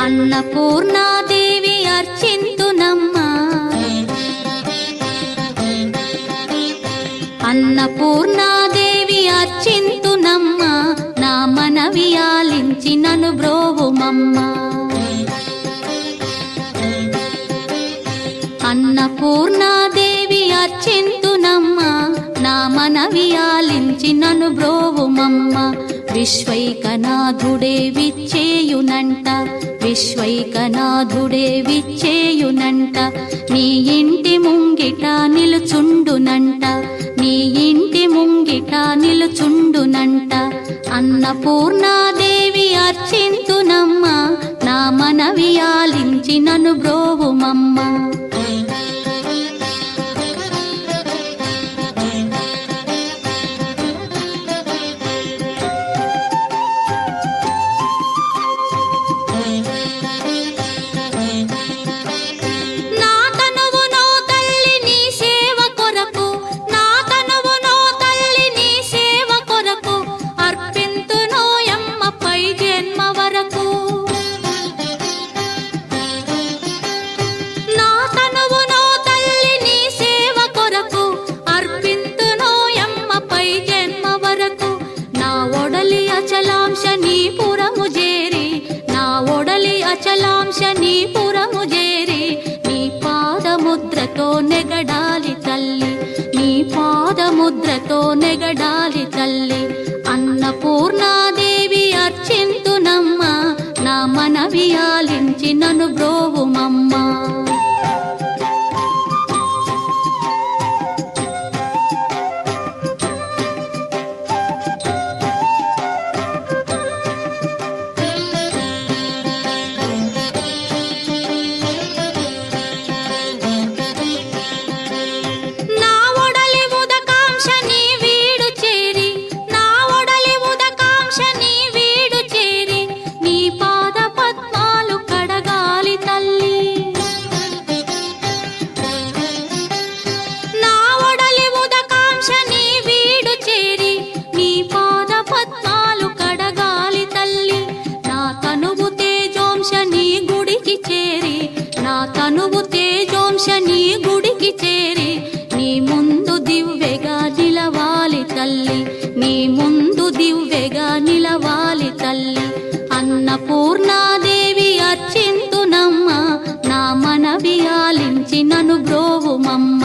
అన్నపూర్ణాదేవి అర్చింతునమ్మా, అన్నపూర్ణాదేవి అర్చింతునమ్మా, నా మనవి ఆలించి నన్ను బ్రోవుమమ్మా. అన్నపూర్ణాదేవి అర్చింతునమ్మా, నా మనవి ఆలించి నన్ను బ్రోవుమమ్మా. విశ్వైకనాథుడే విచ్చేయునంట, విశ్వైకనాథుడే విచ్చేయునంట, నీ ఇంటి ముంగిట నిలుచుండునంట, నీ ఇంటి ముంగిట నిలుచుండునంట. అన్నపూర్ణాదేవి అర్చింతునమ్మా, నా మనవి ఆలించి నన్ను బ్రోవుమమ్మా. అచలాంశ నీ పురము చేరి, నీ పాదముద్రతో నెగడాలి తల్లి, నీ పాదముద్రతో నెగడాలి తల్లి. అన్నపూర్ణాదేవి అర్చింతునమ్మా, నా మనవి ఆలించి నన్ను బ్రోవుమమ్మా. తనువు తేజోంశ నీ గుడికి చేరి, నీ ముందు దివ్వెగా నిలవాలి తల్లి, నీ ముందు దివ్వెగా నిలవాలి తల్లి. అన్నపూర్ణాదేవి అర్చింతునమ్మా, నా మనవి ఆలించి నన్ను బ్రోవుమమ్మా.